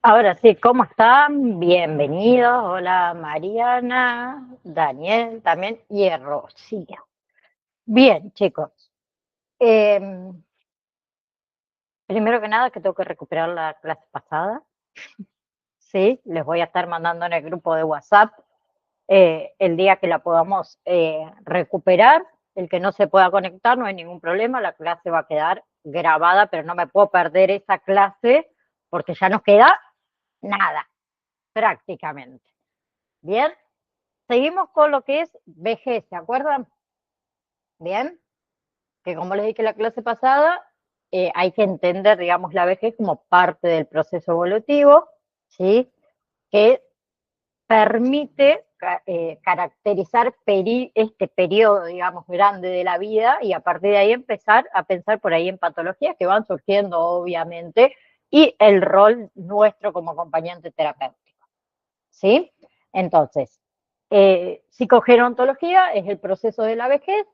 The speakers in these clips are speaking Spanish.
Ahora sí, ¿cómo están? Bienvenidos. Hola Mariana, Daniel también y Rocío. Bien, chicos. em, Primero que nada que tengo que recuperar la clase pasada. Sí, les voy a estar mandando en el grupo de WhatsApp el día que la podamos recuperar. El que no se pueda conectar, no hay ningún problema, la clase va a quedar grabada, pero no me puedo perder esa clase porque ya nos queda nada, prácticamente. Bien. Seguimos con lo que es vejez, ¿se acuerdan? Bien, que como les dije la clase pasada, hay que entender, digamos, la vejez como parte del proceso evolutivo, ¿sí? Que permite caracterizar este periodo, digamos, grande de la vida y a partir de ahí empezar a pensar por ahí en patologías que van surgiendo, obviamente, y el rol nuestro como acompañante terapéutico, ¿sí? Entonces, psicogerontología es el proceso de la vejez,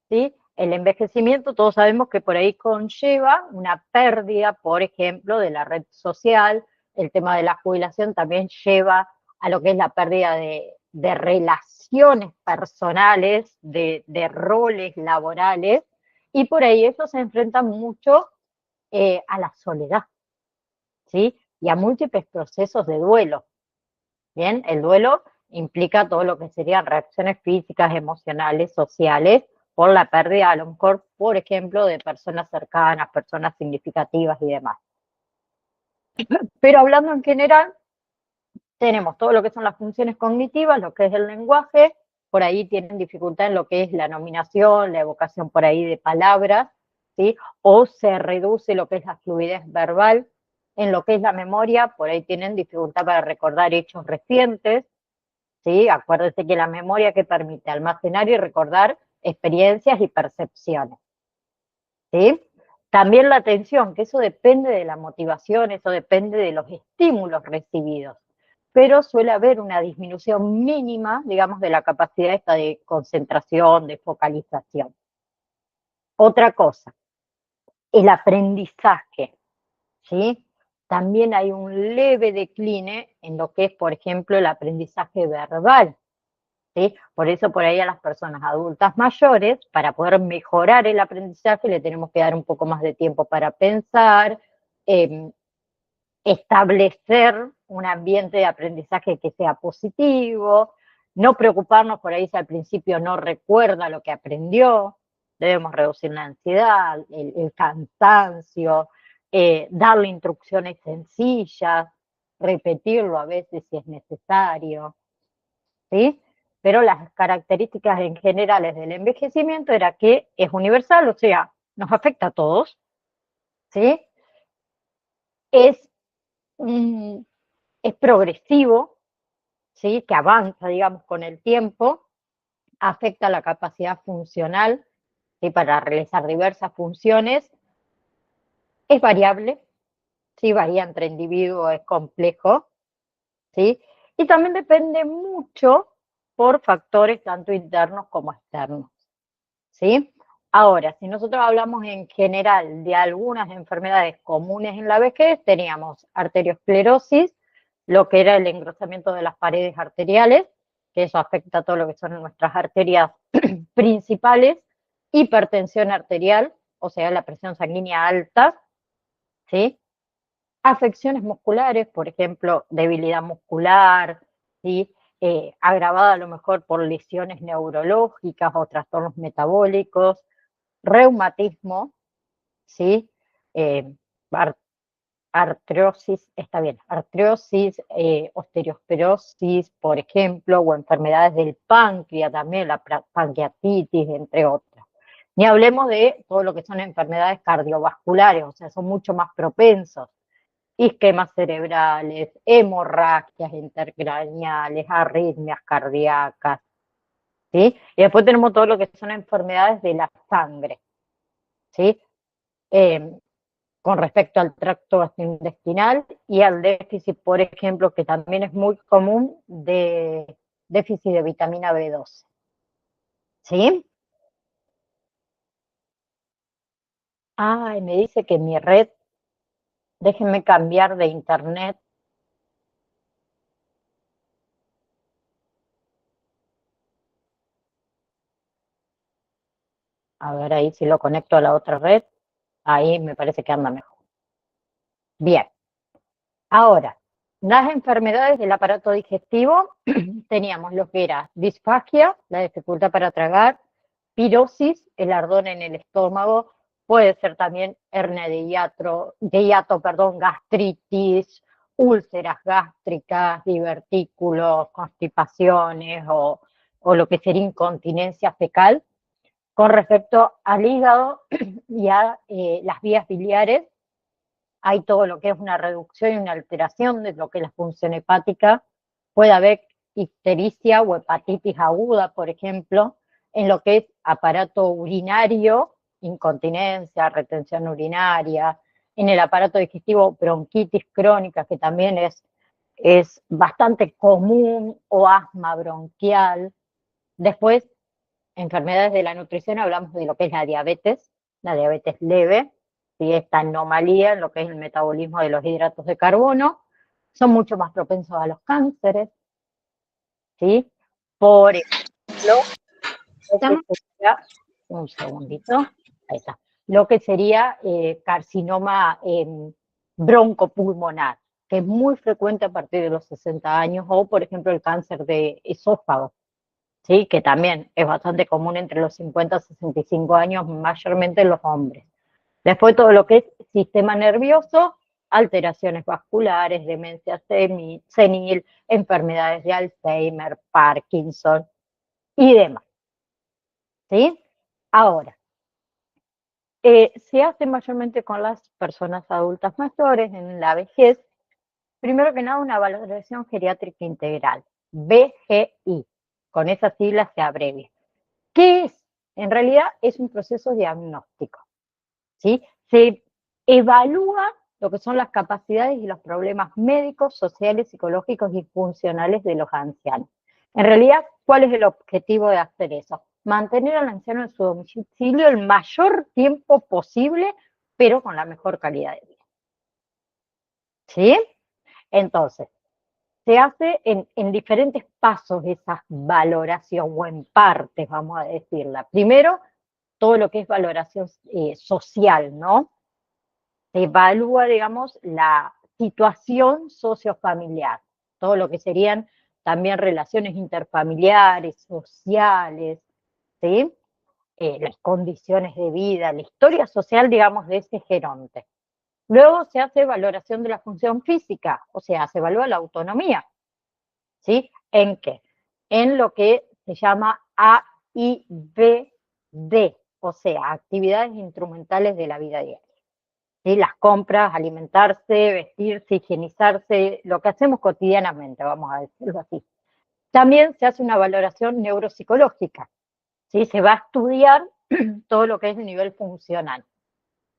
¿sí? El envejecimiento, todos sabemos que por ahí conlleva una pérdida, por ejemplo, de la red social. El tema de la jubilación también lleva a lo que es la pérdida de relaciones personales, de roles laborales, y por ahí eso se enfrenta mucho a la soledad, ¿sí? Y a múltiples procesos de duelo. Bien, el duelo implica todo lo que serían reacciones físicas, emocionales, sociales, por la pérdida, a lo mejor, por ejemplo, de personas cercanas, personas significativas y demás. Pero hablando en general, tenemos todo lo que son las funciones cognitivas, lo que es el lenguaje, por ahí tienen dificultad en lo que es la nominación, la evocación por ahí de palabras, ¿sí? O se reduce lo que es la fluidez verbal. En lo que es la memoria, por ahí tienen dificultad para recordar hechos recientes, ¿sí? Acuérdense que la memoria que permite almacenar y recordar experiencias y percepciones, ¿sí? También la atención, que eso depende de la motivación, eso depende de los estímulos recibidos, pero suele haber una disminución mínima, digamos, de la capacidad esta de concentración, de focalización. Otra cosa, el aprendizaje, ¿sí? También hay un leve decline en lo que es, por ejemplo, el aprendizaje verbal, ¿sí? Por eso por ahí a las personas adultas mayores, para poder mejorar el aprendizaje, le tenemos que dar un poco más de tiempo para pensar, eh, establecer un ambiente de aprendizaje que sea positivo, no preocuparnos por ahí si al principio no recuerda lo que aprendió, debemos reducir la ansiedad, el cansancio, darle instrucciones sencillas, repetirlo a veces si es necesario, ¿sí? Pero las características en generales del envejecimiento era que es universal, o sea, nos afecta a todos, ¿sí? Es, mm, es progresivo, ¿sí? Que avanza, digamos, con el tiempo, afecta la capacidad funcional, ¿sí? Para realizar diversas funciones, es variable, ¿sí? Varía entre individuos, es complejo, ¿sí? Y también depende mucho por factores tanto internos como externos, ¿sí? Ahora, si nosotros hablamos en general de algunas enfermedades comunes en la vejez, teníamos arteriosclerosis, lo que era el engrosamiento de las paredes arteriales, que eso afecta a todo lo que son nuestras arterias principales, hipertensión arterial, o sea, la presión sanguínea alta, ¿sí? Afecciones musculares, por ejemplo, debilidad muscular, ¿sí? Agravada a lo mejor por lesiones neurológicas o trastornos metabólicos, reumatismo, ¿sí? Eh, ar- artrosis, está bien, artrosis, osteoperosis, por ejemplo, o enfermedades del páncreas también, la pancreatitis, entre otras. Ni hablemos de todo lo que son enfermedades cardiovasculares, o sea, son mucho más propensos, isquemas cerebrales, hemorragias intercraneales, arritmias cardíacas, ¿sí? Y después tenemos todo lo que son enfermedades de la sangre, ¿sí? Eh, con respecto al tracto gastrointestinal y al déficit, por ejemplo, que también es muy común, de déficit de vitamina B12, ¿sí? Ay, me dice que mi red, déjenme cambiar de internet, A ver ahí si lo conecto a la otra red. Ahí me parece que anda mejor. Bien. Ahora, las enfermedades del aparato digestivo, teníamos lo que era disfagia, la dificultad para tragar, pirosis, el ardor en el estómago, puede ser también hernia de hiato, gastritis, úlceras gástricas, divertículos, constipaciones o lo que sería incontinencia fecal. Con respecto al hígado y a las vías biliares, hay todo lo que es una reducción y una alteración de lo que es la función hepática. Puede haber ictericia o hepatitis aguda, por ejemplo, en lo que es aparato urinario, incontinencia, retención urinaria, en el aparato digestivo, bronquitis crónica, que también es bastante común, o asma bronquial. Después, enfermedades de la nutrición, hablamos de lo que es la diabetes leve, ¿sí? Esta anomalía en lo que es el metabolismo de los hidratos de carbono, son mucho más propensos a los cánceres, ¿sí? Por ejemplo, lo que sería, un segundito, ahí está, lo que sería carcinoma broncopulmonar, que es muy frecuente a partir de los 60 años, o por ejemplo el cáncer de esófago, ¿sí? Que también es bastante común entre los 50 y 65 años, mayormente en los hombres. Después todo lo que es sistema nervioso, alteraciones vasculares, demencia senil, enfermedades de Alzheimer, Parkinson y demás. ¿Sí? Ahora, se hace mayormente con las personas adultas mayores en la vejez. Primero que nada, una valoración geriátrica integral, BGI. Con esas siglas se abrevia. ¿Qué es? En realidad es un proceso diagnóstico, ¿sí? Se evalúa lo que son las capacidades y los problemas médicos, sociales, psicológicos y funcionales de los ancianos. En realidad, ¿cuál es el objetivo de hacer eso? Mantener al anciano en su domicilio el mayor tiempo posible, pero con la mejor calidad de vida. ¿Sí? Entonces, se hace en diferentes pasos esa valoración, o en partes, vamos a decirla. Primero, todo lo que es valoración social, ¿no? Se evalúa, digamos, la situación sociofamiliar, todo lo que serían también relaciones interfamiliares, sociales, ¿sí? Las condiciones de vida, la historia social, digamos, de ese geronte. Luego se hace valoración de la función física, o sea, se evalúa la autonomía, ¿sí? ¿En qué? En lo que se llama AIBD, o sea, actividades instrumentales de la vida diaria. ¿Sí? Las compras, alimentarse, vestirse, higienizarse, lo que hacemos cotidianamente, vamos a decirlo así. También se hace una valoración neuropsicológica, ¿sí? Se va a estudiar todo lo que es el nivel funcional,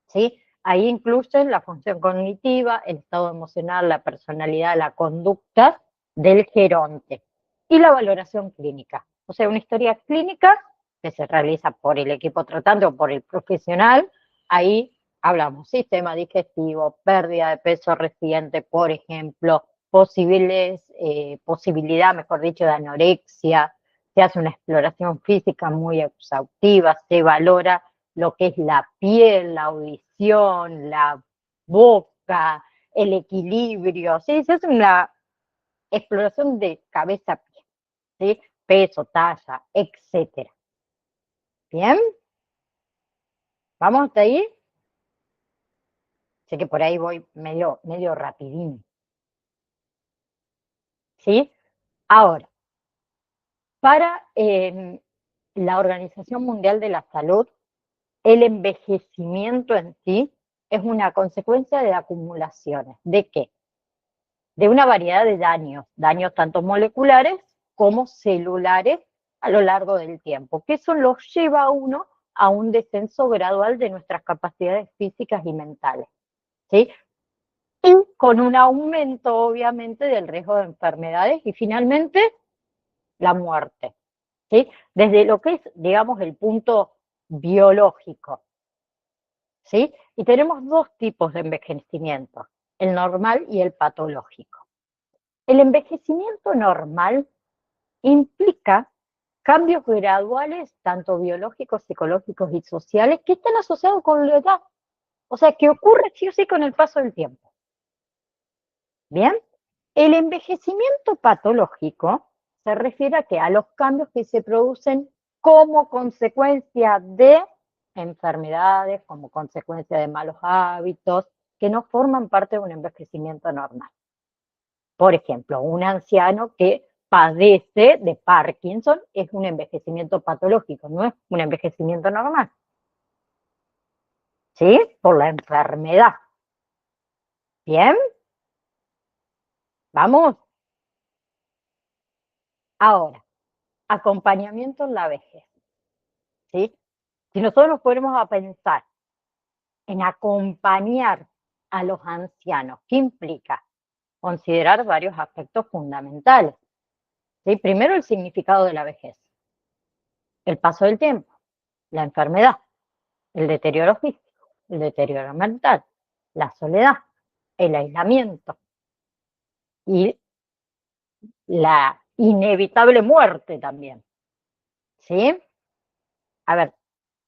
¿sí? Ahí incluyen la función cognitiva, el estado emocional, la personalidad, la conducta del geronte y la valoración clínica. O sea, una historia clínica que se realiza por el equipo tratante o por el profesional. Ahí hablamos sistema digestivo, pérdida de peso reciente, por ejemplo, posibilidad, mejor dicho, de anorexia. Se hace una exploración física muy exhaustiva, se valora lo que es la piel, la audición, la boca, el equilibrio, ¿sí? Se hace una exploración de cabeza a pie, ¿sí? Peso, talla, etcétera. ¿Bien? ¿Vamos hasta ahí? Sé que por ahí voy medio rapidín. ¿Sí? Ahora, para la Organización Mundial de la Salud, el envejecimiento en sí es una consecuencia de acumulaciones. ¿De qué? De una variedad de daños tanto moleculares como celulares a lo largo del tiempo, que eso los lleva a uno a un descenso gradual de nuestras capacidades físicas y mentales, ¿sí? Y con un aumento, obviamente, del riesgo de enfermedades y finalmente la muerte, ¿sí? Desde lo que es, digamos, el punto biológico, ¿sí? Y tenemos dos tipos de envejecimiento, el normal y el patológico. El envejecimiento normal implica cambios graduales, tanto biológicos, psicológicos y sociales, que están asociados con la edad. O sea, que ocurre sí o sí con el paso del tiempo. Bien, el envejecimiento patológico se refiere a los cambios que se producen como consecuencia de enfermedades, como consecuencia de malos hábitos, que no forman parte de un envejecimiento normal. Por ejemplo, un anciano que padece de Parkinson es un envejecimiento patológico, no es un envejecimiento normal. ¿Sí? Por la enfermedad. ¿Bien? ¿Vamos? Ahora, acompañamiento en la vejez. ¿Sí? Si nosotros nos ponemos a pensar en acompañar a los ancianos, ¿qué implica? Considerar varios aspectos fundamentales. ¿Sí? Primero, el significado de la vejez, el paso del tiempo, la enfermedad, el deterioro físico, el deterioro mental, la soledad, el aislamiento y la inevitable muerte también. ¿Sí? A ver,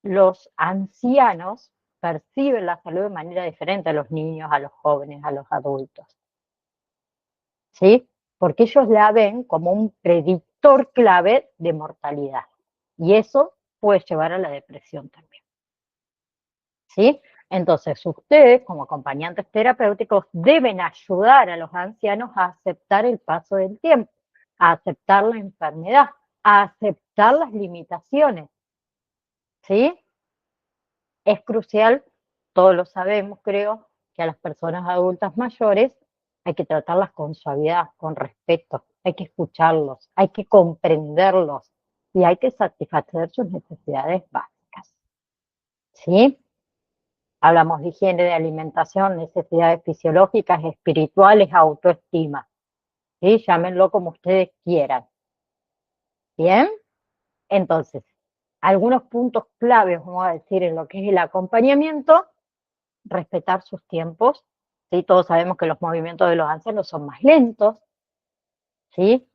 los ancianos perciben la salud de manera diferente a los niños, a los jóvenes, a los adultos. ¿Sí? Porque ellos la ven como un predictor clave de mortalidad. Y eso puede llevar a la depresión también. ¿Sí? Entonces, ustedes, como acompañantes terapéuticos, deben ayudar a los ancianos a aceptar el paso del tiempo, a aceptar la enfermedad, a aceptar las limitaciones. ¿Sí? Es crucial, todos lo sabemos, creo, que a las personas adultas mayores hay que tratarlas con suavidad, con respeto, hay que escucharlos, hay que comprenderlos y hay que satisfacer sus necesidades básicas. ¿Sí? Hablamos de higiene, de alimentación, necesidades fisiológicas, espirituales, autoestima. ¿Sí? Llámenlo como ustedes quieran. ¿Bien? Entonces, algunos puntos claves, vamos a decir, en lo que es el acompañamiento: respetar sus tiempos, ¿sí? Todos sabemos que los movimientos de los ancianos son más lentos, ¿sí?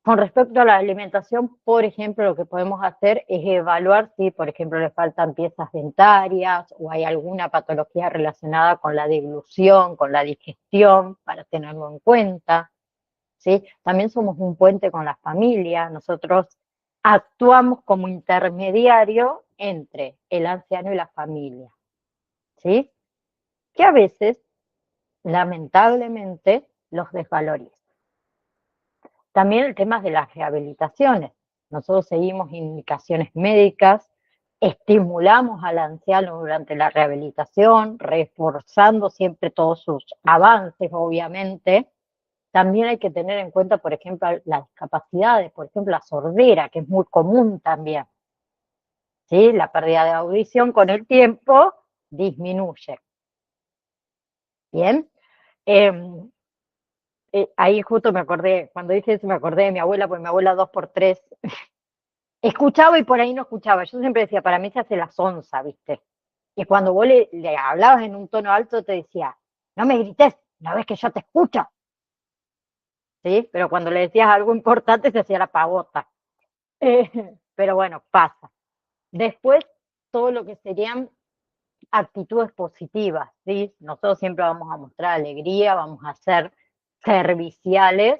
Con respecto a la alimentación, por ejemplo, lo que podemos hacer es evaluar si, por ejemplo, le faltan piezas dentarias o hay alguna patología relacionada con la deglución, con la digestión, para tenerlo en cuenta, ¿sí? También somos un puente con la familia, nosotros actuamos como intermediario entre el anciano y la familia, ¿sí? Que a veces, lamentablemente, los desvaloriza. También el tema de las rehabilitaciones. Nosotros seguimos indicaciones médicas, estimulamos al anciano durante la rehabilitación, reforzando siempre todos sus avances, obviamente. También hay que tener en cuenta, por ejemplo, las discapacidades, por ejemplo, la sordera, que es muy común también. ¿Sí? La pérdida de audición con el tiempo disminuye. Bien. Ahí justo me acordé, cuando dije eso me acordé de mi abuela, porque mi abuela 2x3 escuchaba y por ahí no escuchaba. Yo siempre decía, para mí se hace la sonza, ¿viste? Y cuando vos le hablabas en un tono alto te decía, no me grites, no ves que yo te escucho. ¿Sí? Pero cuando le decías algo importante se hacía la pavota. Pero bueno, pasa. Después, todo lo que serían actitudes positivas, ¿sí? Nosotros siempre vamos a mostrar alegría, vamos a ser serviciales,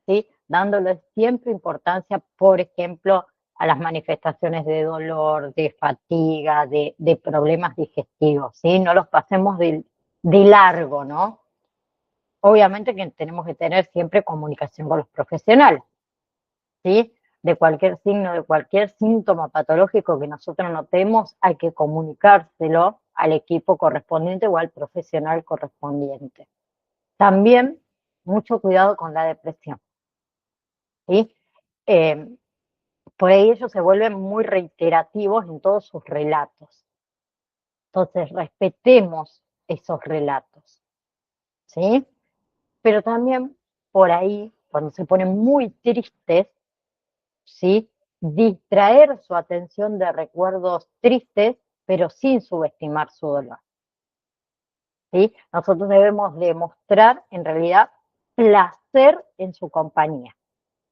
¿sí? Dándole siempre importancia, por ejemplo, a las manifestaciones de dolor, de fatiga, de problemas digestivos, ¿sí? No los pasemos de largo, ¿no? Obviamente que tenemos que tener siempre comunicación con los profesionales, ¿sí? De cualquier signo, de cualquier síntoma patológico que nosotros notemos, hay que comunicárselo al equipo correspondiente o al profesional correspondiente. También mucho cuidado con la depresión, ¿sí? Eh, por ahí ellos se vuelven muy reiterativos en todos sus relatos. Entonces, respetemos esos relatos, ¿sí? Pero también por ahí, cuando se ponen muy tristes, ¿sí? Distraer su atención de recuerdos tristes, pero sin subestimar su dolor, ¿sí? Nosotros debemos demostrar, en realidad, placer en su compañía,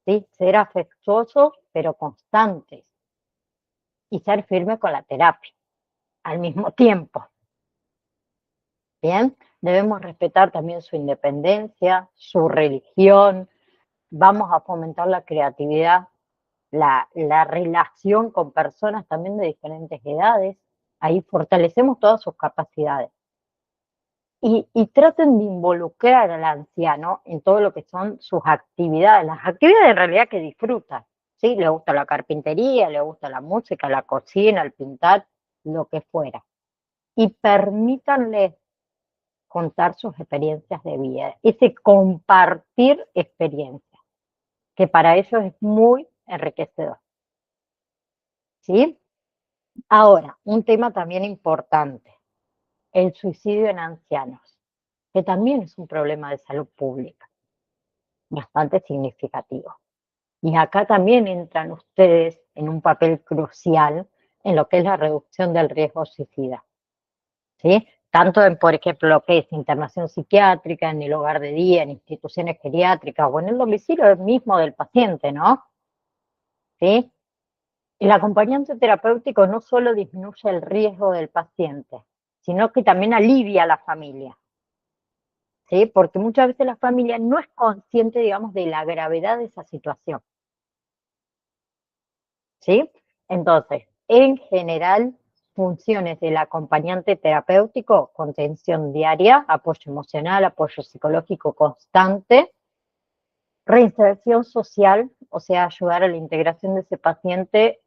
¿sí? Ser afectuosos, pero constantes. Y ser firme con la terapia, al mismo tiempo. Bien, debemos respetar también su independencia, su religión, vamos a fomentar la creatividad, la relación con personas también de diferentes edades, ahí fortalecemos todas sus capacidades. Y traten de involucrar al anciano en todo lo que son sus actividades, las actividades en realidad que disfruta, ¿sí? Le gusta la carpintería, le gusta la música, la cocina, el pintar, lo que fuera. Y permítanle contar sus experiencias de vida, ese compartir experiencias, que para ellos es muy enriquecedor. ¿Sí? Ahora, un tema también importante, el suicidio en ancianos, que también es un problema de salud pública, bastante significativo. Y acá también entran ustedes en un papel crucial en lo que es la reducción del riesgo suicida. ¿Sí? Tanto en, por ejemplo, lo que es internación psiquiátrica, en el hogar de día, en instituciones geriátricas o en el domicilio mismo del paciente, ¿no? ¿Sí? El acompañante terapéutico no solo disminuye el riesgo del paciente, sino que también alivia a la familia, ¿sí? Porque muchas veces la familia no es consciente, digamos, de la gravedad de esa situación, ¿sí? Entonces, en general, funciones del acompañante terapéutico, contención diaria, apoyo emocional, apoyo psicológico constante, reinserción social, o sea, ayudar a la integración de ese paciente,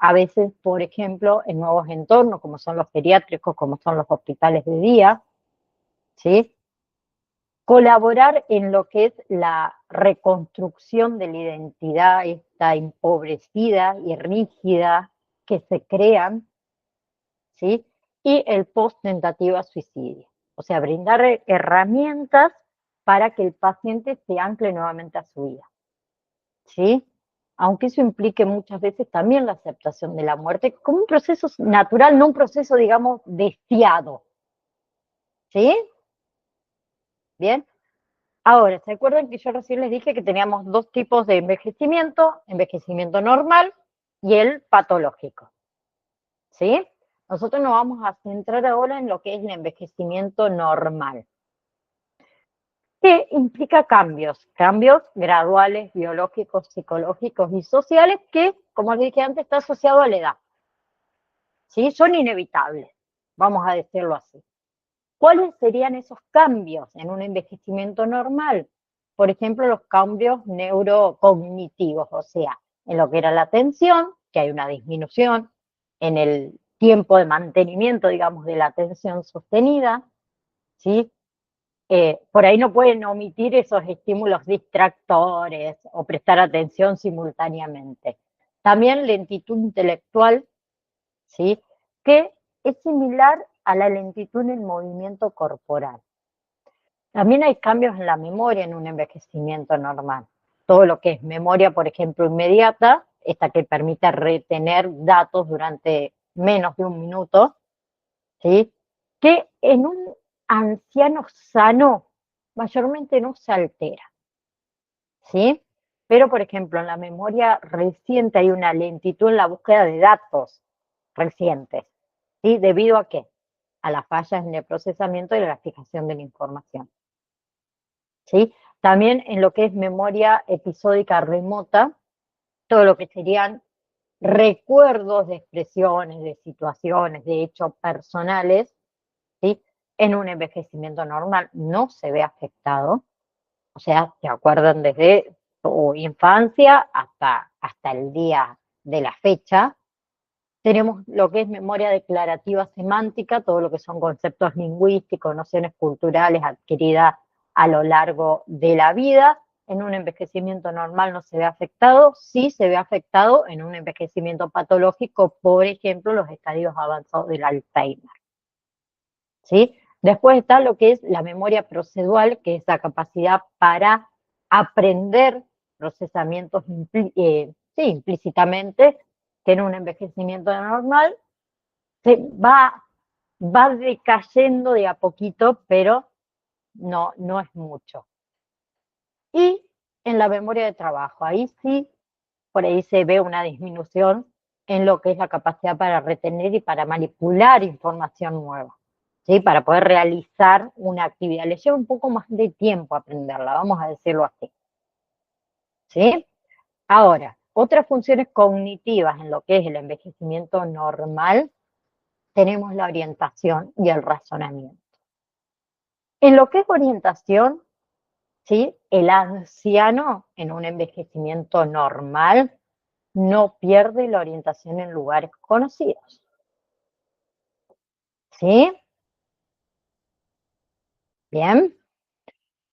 a veces, por ejemplo, en nuevos entornos, como son los geriátricos, como son los hospitales de día, ¿sí? Colaborar en lo que es la reconstrucción de la identidad, esta empobrecida y rígida que se crean, ¿sí? Y el post-tentativa suicidio. O sea, brindar herramientas para que el paciente se ancle nuevamente a su vida, ¿sí? Aunque eso implique muchas veces también la aceptación de la muerte como un proceso natural, no un proceso, digamos, deseado, ¿sí? Bien. Ahora, ¿se acuerdan que yo recién les dije que teníamos dos tipos de envejecimiento normal y el patológico? ¿Sí? Nosotros nos vamos a centrar ahora en lo que es el envejecimiento normal, que implica cambios graduales, biológicos, psicológicos y sociales que, como les dije antes, está asociado a la edad. ¿Sí? Son inevitables, vamos a decirlo así. ¿Cuáles serían esos cambios en un envejecimiento normal? Por ejemplo, los cambios neurocognitivos, o sea, en lo que era la atención, que hay una disminución, en el tiempo de mantenimiento, digamos, de la atención sostenida, ¿sí? Por ahí no pueden omitir esos estímulos distractores o prestar atención simultáneamente. También lentitud intelectual, ¿sí? Que es similar a la lentitud en el movimiento corporal. También hay cambios en la memoria en un envejecimiento normal. Todo lo que es memoria, por ejemplo, inmediata, esta que permite retener datos durante menos de un minuto, ¿sí? Que en un anciano sano mayormente no se altera, ¿sí? Pero, por ejemplo, en la memoria reciente hay una lentitud en la búsqueda de datos recientes, ¿sí? ¿Debido a qué? A las fallas en el procesamiento y la fijación de la información, ¿sí? También en lo que es memoria episódica remota, todo lo que serían recuerdos de expresiones, de situaciones, de hechos personales, ¿sí? En un envejecimiento normal no se ve afectado, o sea, se acuerdan desde su infancia hasta el día de la fecha. Tenemos lo que es memoria declarativa semántica, todo lo que son conceptos lingüísticos, nociones culturales adquiridas a lo largo de la vida. En un envejecimiento normal no se ve afectado, sí se ve afectado en un envejecimiento patológico, por ejemplo, los estadios avanzados del Alzheimer, ¿sí? Después está lo que es la memoria procedural, que es la capacidad para aprender procesamientos sí, implícitamente, que en un envejecimiento normal se va decayendo de a poquito, pero no es mucho. Y en la memoria de trabajo. Ahí sí, por ahí se ve una disminución en lo que es la capacidad para retener y para manipular información nueva, ¿sí? Para poder realizar una actividad. Le lleva un poco más de tiempo aprenderla, vamos a decirlo así, ¿sí? Ahora, otras funciones cognitivas en lo que es el envejecimiento normal, tenemos la orientación y el razonamiento. En lo que es orientación, ¿sí? El anciano en un envejecimiento normal no pierde la orientación en lugares conocidos, ¿sí? Bien.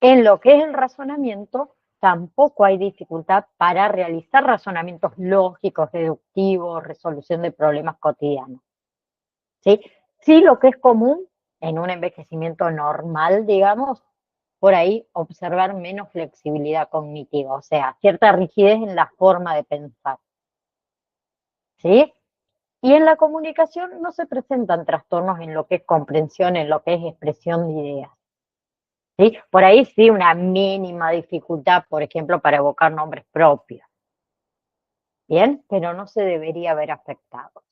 En lo que es el razonamiento, tampoco hay dificultad para realizar razonamientos lógicos, deductivos, resolución de problemas cotidianos, ¿sí? Sí, lo que es común en un envejecimiento normal, digamos, por ahí observar menos flexibilidad cognitiva, o sea, cierta rigidez en la forma de pensar, ¿sí? Y en la comunicación no se presentan trastornos en lo que es comprensión, en lo que es expresión de ideas, ¿sí? Por ahí sí una mínima dificultad, por ejemplo, para evocar nombres propios, ¿bien? Pero no se debería ver afectado,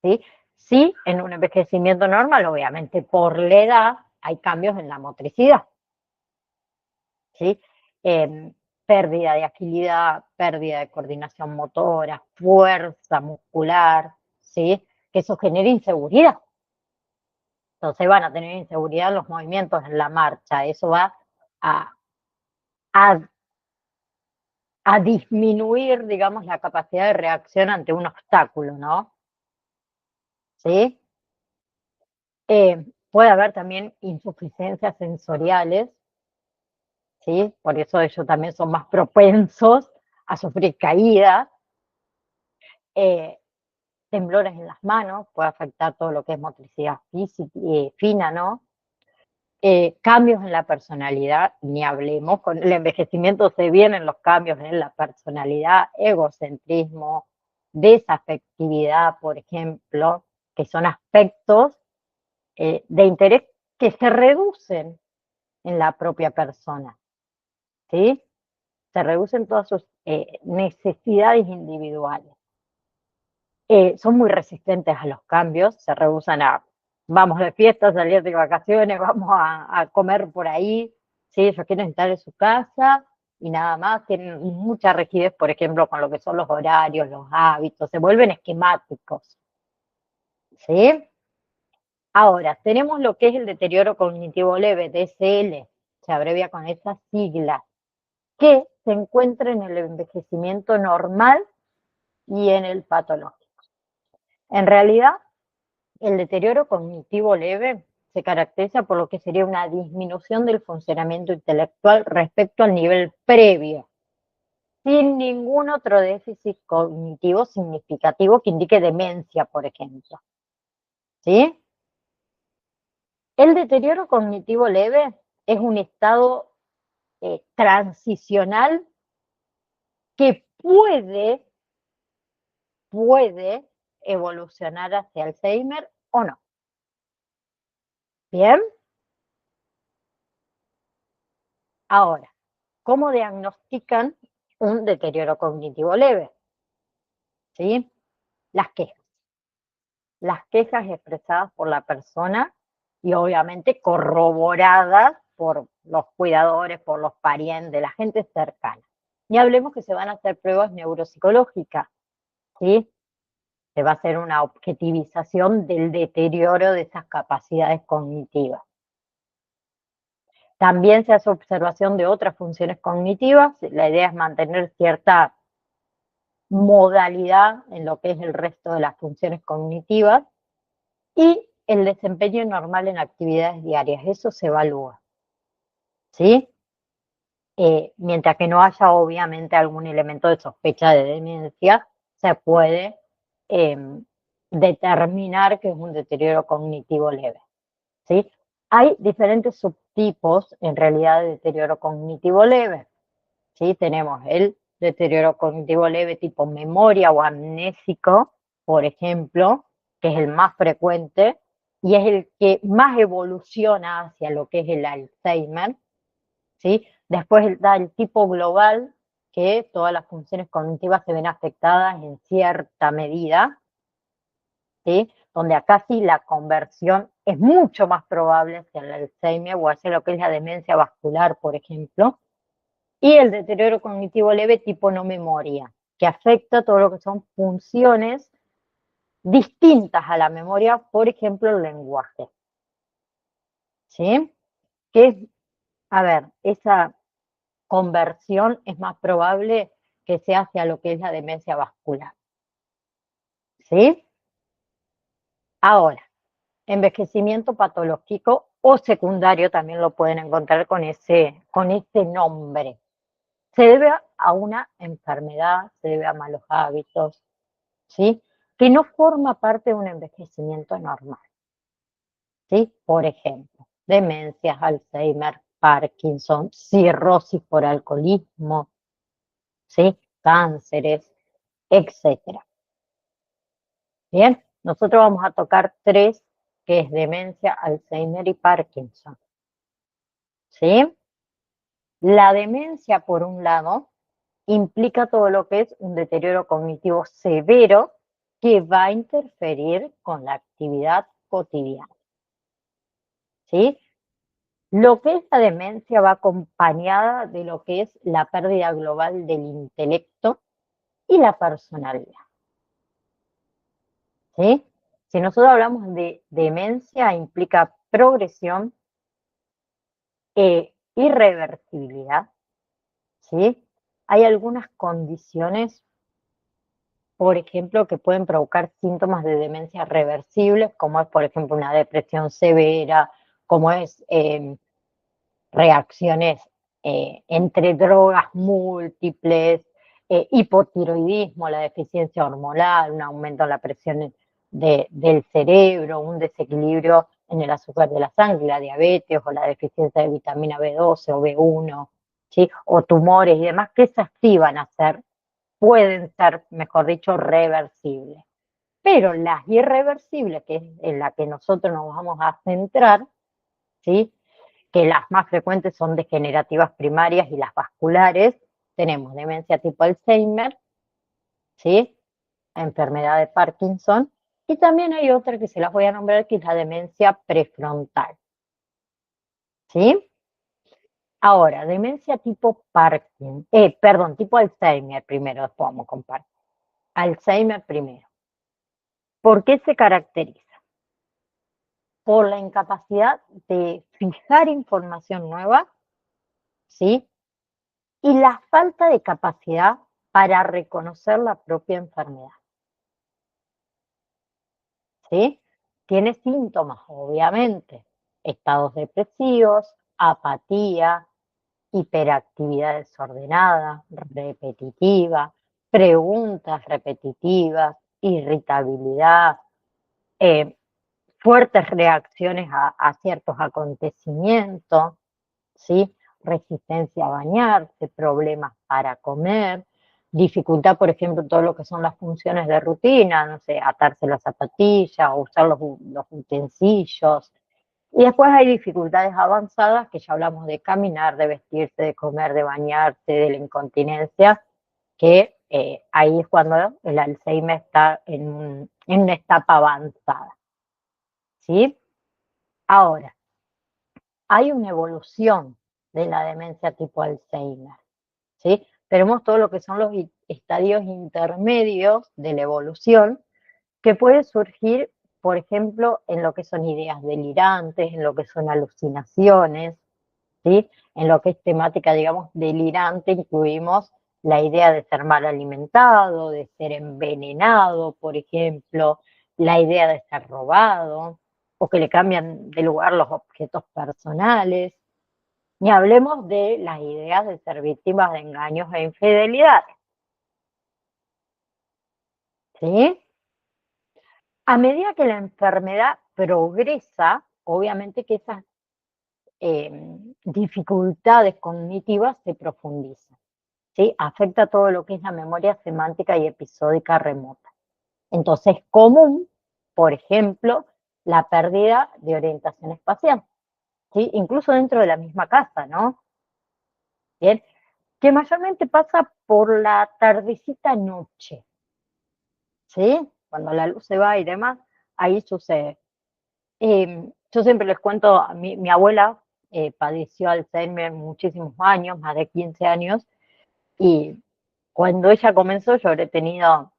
¿sí? Sí, en un envejecimiento normal, obviamente por la edad, hay cambios en la motricidad, ¿sí? Em, Pérdida de agilidad, pérdida de coordinación motora, fuerza muscular, ¿sí? Que eso genera inseguridad. Entonces van a tener inseguridad en los movimientos, en la marcha. Eso va a, a, a disminuir, digamos, la capacidad de reacción ante un obstáculo, ¿no? ¿Sí? Puede haber también insuficiencias sensoriales, ¿sí? Por eso ellos también son más propensos a sufrir caídas. Eh, Temblores en las manos, puede afectar todo lo que es motricidad física, fina, ¿no? Cambios en la personalidad, ni hablemos, con el envejecimiento se vienen los cambios en la personalidad, egocentrismo, desafectividad, por ejemplo, que son aspectos de interés que se reducen en la propia persona, ¿sí? Se reducen todas sus necesidades individuales. Son muy resistentes a los cambios, se rehusan a, vamos de fiesta, salir de vacaciones, vamos a comer por ahí, ¿sí? Ellos quieren estar en su casa y nada más, tienen mucha rigidez, por ejemplo, con lo que son los horarios, los hábitos, se vuelven esquemáticos, ¿sí? Ahora, tenemos lo que es el deterioro cognitivo leve, DSL, se abrevia con esas siglas, que se encuentra en el envejecimiento normal y en el patológico. En realidad, el deterioro cognitivo leve se caracteriza por lo que sería una disminución del funcionamiento intelectual respecto al nivel previo, sin ningún otro déficit cognitivo significativo que indique demencia, por ejemplo. ¿Sí? El deterioro cognitivo leve es un estado transicional que puede evolucionar hacia Alzheimer o no. ¿Bien? Ahora, ¿cómo diagnostican un deterioro cognitivo leve? ¿Sí? Las quejas. Las quejas expresadas por la persona y obviamente corroboradas por los cuidadores, por los parientes, la gente cercana. Y hablemos que se van a hacer pruebas neuropsicológicas, ¿sí? Se va a hacer una objetivización del deterioro de esas capacidades cognitivas. También se hace observación de otras funciones cognitivas. La idea es mantener cierta modalidad en lo que es el resto de las funciones cognitivas y el desempeño normal en actividades diarias. Eso se evalúa, ¿sí? Mientras que no haya obviamente algún elemento de sospecha de demencia, se puede determinar que es un deterioro cognitivo leve, ¿sí? Hay diferentes subtipos en realidad de deterioro cognitivo leve, ¿sí? Tenemos el deterioro cognitivo leve tipo memoria o amnésico, por ejemplo, que es el más frecuente y es el que más evoluciona hacia lo que es el Alzheimer, ¿sí? Después está el tipo global, que todas las funciones cognitivas se ven afectadas en cierta medida, ¿sí? Donde acá sí la conversión es mucho más probable hacia el Alzheimer o hacia lo que es la demencia vascular, por ejemplo. Y el deterioro cognitivo leve tipo no memoria, que afecta todo lo que son funciones distintas a la memoria, por ejemplo, el lenguaje. ¿Sí? Que es, a ver, esa conversión es más probable que sea hacia lo que es la demencia vascular. ¿Sí? Ahora, envejecimiento patológico o secundario también lo pueden encontrar con ese nombre. Se debe a una enfermedad, se debe a malos hábitos, ¿sí? Que no forma parte de un envejecimiento normal, ¿sí? Por ejemplo, demencias, Alzheimer, Parkinson, cirrosis por alcoholismo, ¿sí? Cánceres, etcétera. Bien, nosotros vamos a tocar tres, que es demencia, Alzheimer y Parkinson, ¿sí? La demencia, por un lado, implica todo lo que es un deterioro cognitivo severo que va a interferir con la actividad cotidiana, ¿sí? Lo que es la demencia va acompañada de lo que es la pérdida global del intelecto y la personalidad, ¿sí? Si nosotros hablamos de demencia, implica progresión e irreversibilidad, ¿sí? Hay algunas condiciones, por ejemplo, que pueden provocar síntomas de demencia reversibles, como es, por ejemplo, una depresión severa, como es reacciones entre drogas múltiples, hipotiroidismo, la deficiencia hormonal, un aumento en la presión del cerebro, un desequilibrio en el azúcar de la sangre, la diabetes o la deficiencia de vitamina B12 o B1, ¿sí? O tumores y demás, que esas sí van a ser, pueden ser, mejor dicho, reversibles. Pero las irreversibles, que es en la que nosotros nos vamos a centrar, ¿sí? Que las más frecuentes son degenerativas primarias y las vasculares. Tenemos demencia tipo Alzheimer, ¿sí? Enfermedad de Parkinson, y también hay otra que se las voy a nombrar, que es la demencia prefrontal, ¿sí? Ahora, demencia tipo Parkinson, perdón, tipo Alzheimer primero, después vamos con Parkinson. Alzheimer primero. ¿Por qué se caracteriza? Por la incapacidad de fijar información nueva, ¿sí? Y la falta de capacidad para reconocer la propia enfermedad, ¿sí? Tiene síntomas, obviamente, estados depresivos, apatía, hiperactividad desordenada, repetitiva, preguntas repetitivas, irritabilidad, eh, fuertes reacciones a ciertos acontecimientos, ¿sí? Resistencia a bañarse, problemas para comer, dificultad, por ejemplo, todo lo que son las funciones de rutina, no sé, atarse las zapatillas o usar los utensilios. Y después hay dificultades avanzadas, que ya hablamos de caminar, de vestirse, de comer, de bañarse, de la incontinencia, que ahí es cuando el Alzheimer está en una etapa avanzada, ¿sí? Ahora, hay una evolución de la demencia tipo Alzheimer, ¿sí? Tenemos todo lo que son los estadios intermedios de la evolución, que puede surgir, por ejemplo, en lo que son ideas delirantes, en lo que son alucinaciones, ¿sí? En lo que es temática, digamos, delirante, incluimos la idea de ser mal alimentado, de ser envenenado, por ejemplo, la idea de ser robado, o que le cambian de lugar los objetos personales. Ni hablemos de las ideas de ser víctimas de engaños e infidelidades, ¿sí? A medida que la enfermedad progresa, obviamente que esas dificultades cognitivas se profundizan, ¿sí? Afecta todo lo que es la memoria semántica y episódica remota. Entonces es común, por ejemplo, la pérdida de orientación espacial, ¿sí? Incluso dentro de la misma casa, ¿no? Bien, que mayormente pasa por la tardecita noche, ¿sí? Cuando la luz se va y demás, ahí sucede. Yo siempre les cuento, mi abuela padeció Alzheimer muchísimos años, más de 15 años, y cuando ella comenzó yo habré tenido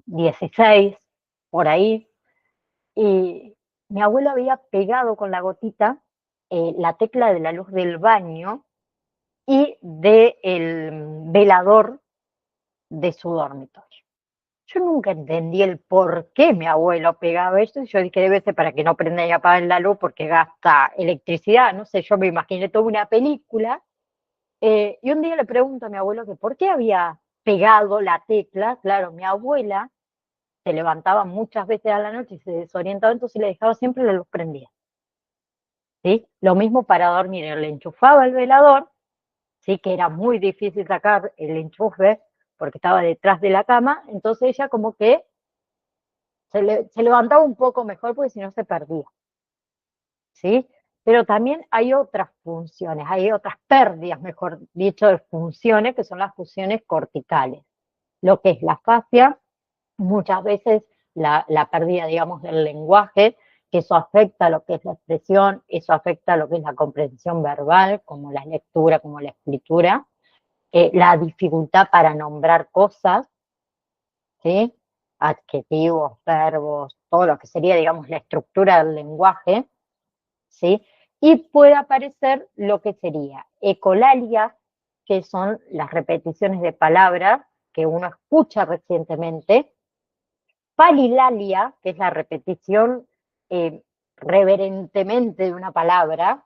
16 por ahí, y mi abuelo había pegado con la gotita la tecla de la luz del baño y del velador de su dormitorio. Yo nunca entendí el por qué mi abuelo pegaba esto, y yo dije, debe ser para que no prenda y apaguen la luz porque gasta electricidad, no sé, yo me imaginé toda una película, y un día le pregunto a mi abuelo que por qué había pegado la tecla. Claro, mi abuela se levantaba muchas veces a la noche y se desorientaba, entonces le dejaba siempre la luz prendida, ¿sí? Lo mismo para dormir, él le enchufaba el velador, ¿sí? Que era muy difícil sacar el enchufe porque estaba detrás de la cama, entonces ella como que se levantaba un poco mejor porque si no se perdía, ¿sí? Pero también hay otras funciones, hay otras pérdidas, mejor dicho, de funciones, que son las funciones corticales. Lo que es la fascia, muchas veces la pérdida, digamos, del lenguaje, que eso afecta lo que es la expresión, eso afecta lo que es la comprensión verbal, como la lectura, como la escritura, la dificultad para nombrar cosas, ¿sí? Adjetivos, verbos, todo lo que sería, digamos, la estructura del lenguaje, ¿sí? Y puede aparecer lo que sería ecolalia, que son las repeticiones de palabras que uno escucha recientemente, palilalia, que es la repetición reverentemente de una palabra,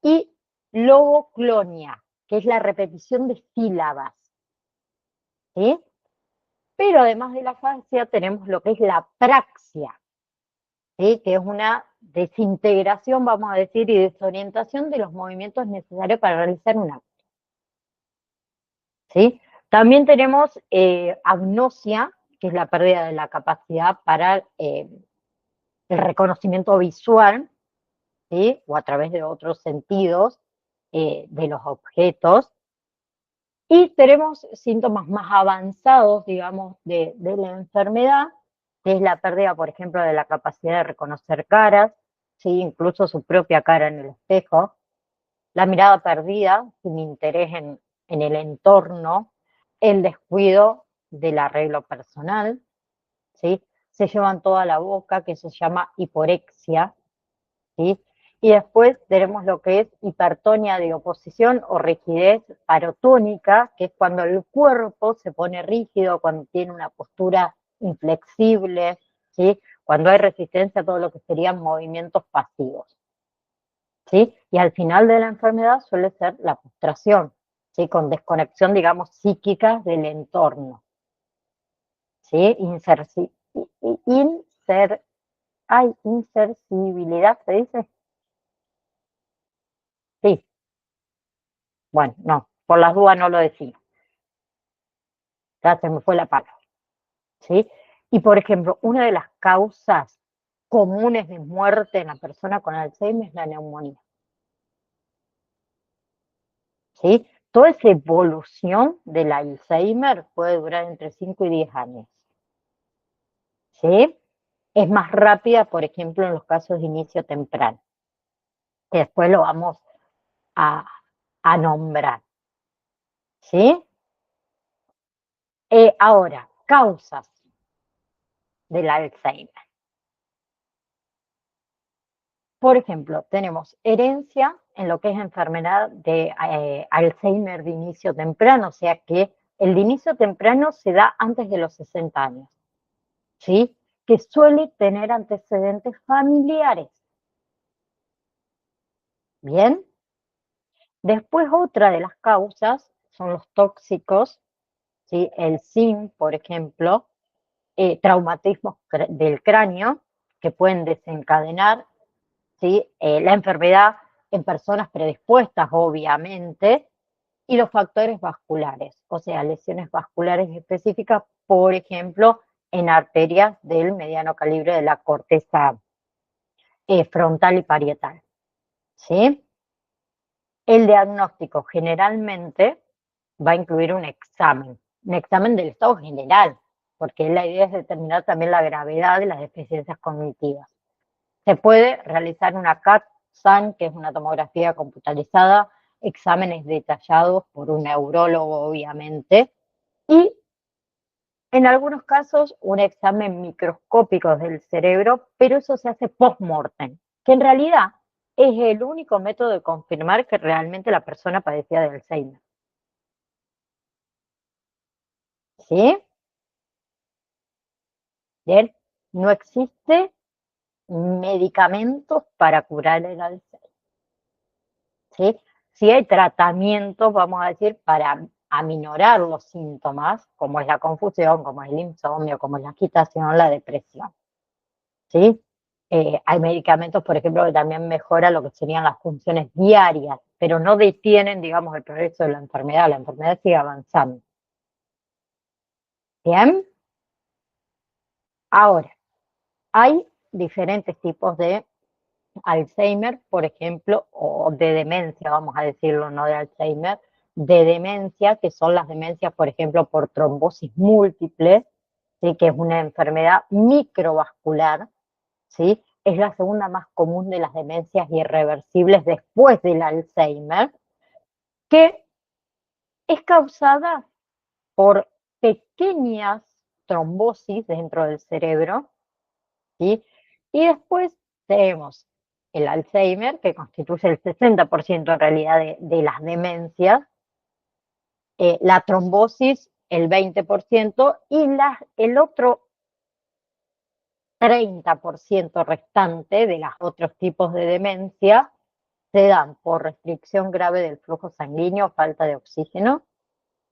y logoclonia, que es la repetición de sílabas, ¿sí? Pero además de la fascia tenemos lo que es la praxia, ¿sí? Que es una desintegración, vamos a decir, y desorientación de los movimientos necesarios para realizar un acto, ¿sí? También tenemos agnosia, que es la pérdida de la capacidad para el reconocimiento visual, ¿sí? O a través de otros sentidos de los objetos. Y tenemos síntomas más avanzados, digamos, de la enfermedad, que es la pérdida, por ejemplo, de la capacidad de reconocer caras, ¿sí? Incluso su propia cara en el espejo, la mirada perdida, sin interés en el entorno, el descuido del arreglo personal, ¿sí? Se llevan toda la boca, que eso se llama hiporexia, ¿sí? Y después tenemos lo que es hipertonia de oposición o rigidez parotónica, que es cuando el cuerpo se pone rígido, cuando tiene una postura inflexible, ¿sí? Cuando hay resistencia a todo lo que serían movimientos pasivos, ¿sí? Y al final de la enfermedad suele ser la frustración, ¿sí? Con desconexión, digamos, psíquica del entorno, ¿sí? Insercibilidad, ¿se dice? Sí, bueno, no, por las dudas no lo decimos, ya se me fue la palabra, ¿sí? Y por ejemplo, una de las causas comunes de muerte en la persona con Alzheimer es la neumonía, ¿sí? Toda esa evolución del Alzheimer puede durar entre 5 y 10 años, ¿sí? Es más rápida, por ejemplo, en los casos de inicio temprano, que después lo vamos a, a nombrar, ¿sí? Ahora, causas del Alzheimer. Por ejemplo, tenemos herencia en lo que es enfermedad de Alzheimer de inicio temprano, o sea que el de inicio temprano se da antes de los 60 años, ¿sí? Que suele tener antecedentes familiares. Bien, después otra de las causas son los tóxicos, ¿sí? El zinc, por ejemplo, traumatismos del cráneo que pueden desencadenar, ¿sí? La enfermedad en personas predispuestas, obviamente, y los factores vasculares, o sea, lesiones vasculares específicas, por ejemplo, en arterias del mediano calibre de la corteza frontal y parietal, ¿sí? El diagnóstico generalmente va a incluir un examen del estado general, porque la idea es determinar también la gravedad de las deficiencias cognitivas. Se puede realizar una CAT-SCAN, que es una tomografía computarizada, exámenes detallados por un neurólogo, obviamente, y en algunos casos un examen microscópico del cerebro, pero eso se hace post-mortem, que en realidad es el único método de confirmar que realmente la persona padecía de Alzheimer. ¿Sí? Bien, no existe medicamentos para curar el Alzheimer. ¿Sí? Sí hay tratamientos, vamos a decir, para aminorar los síntomas, como es la confusión, como es el insomnio, como es la agitación, la depresión. ¿Sí? Hay medicamentos, por ejemplo, que también mejoran lo que serían las funciones diarias, pero no detienen, digamos, el progreso de la enfermedad sigue avanzando. ¿Bien? Ahora, hay diferentes tipos de Alzheimer, por ejemplo, o de demencia, vamos a decirlo, no de Alzheimer, de demencia, que son las demencias, por ejemplo, por trombosis múltiple, ¿sí? Que es una enfermedad microvascular, ¿sí? Es la segunda más común de las demencias irreversibles después del Alzheimer, que es causada por pequeñas trombosis dentro del cerebro, ¿sí? Y después tenemos el Alzheimer, que constituye el 60% en realidad de las demencias, la trombosis el 20% y el otro 30% restante de los otros tipos de demencia se dan por restricción grave del flujo sanguíneo, falta de oxígeno,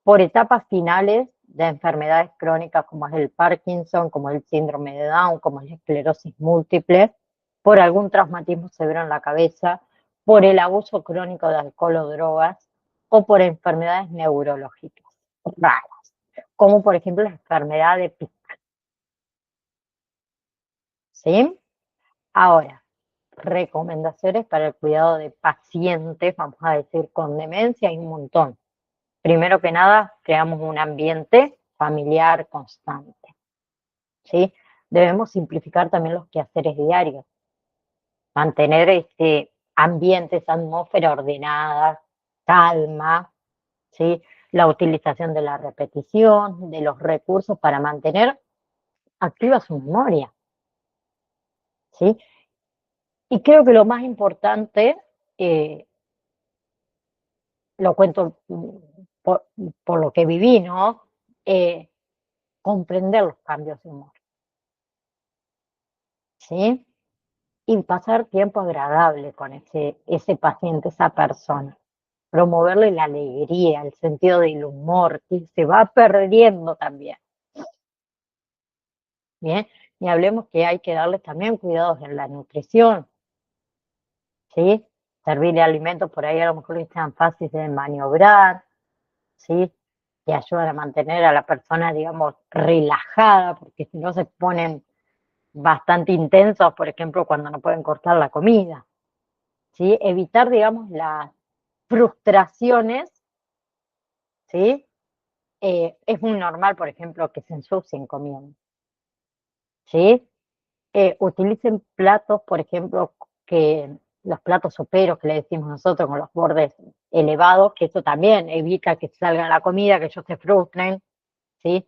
por etapas finales de enfermedades crónicas como es el Parkinson, como el síndrome de Down, como es la esclerosis múltiple, por algún traumatismo severo en la cabeza, por el abuso crónico de alcohol o drogas, o por enfermedades neurológicas raras, como por ejemplo la enfermedad de Pick. ¿Sí? Ahora, recomendaciones para el cuidado de pacientes, vamos a decir, con demencia, hay un montón. Primero que nada, creamos un ambiente familiar constante, ¿sí? Debemos simplificar también los quehaceres diarios, mantener este ambiente, esa atmósfera ordenada, calma, ¿sí? La utilización de la repetición, de los recursos para mantener activa su memoria, ¿sí? Y creo que lo más importante, eh, lo cuento por, por lo que viví, ¿no? Comprender los cambios de humor, ¿sí? Y pasar tiempo agradable con ese paciente, esa persona. Promoverle la alegría, el sentido del humor, que se va perdiendo también. Bien, y hablemos que hay que darles también cuidados en la nutrición, ¿sí? Servirle alimentos por ahí a lo mejor que sean fáciles de maniobrar, ¿sí? Que ayudan a mantener a la persona, digamos, relajada, porque si no se ponen bastante intensos, por ejemplo, cuando no pueden cortar la comida, ¿sí? Evitar, digamos, las frustraciones, ¿sí? Es muy normal, por ejemplo, que se ensucien comiendo, ¿sí? Utilicen platos, por ejemplo, que los platos soperos que le decimos nosotros con los bordes elevados, que eso también evita que salga la comida, que ellos se frustren, ¿sí?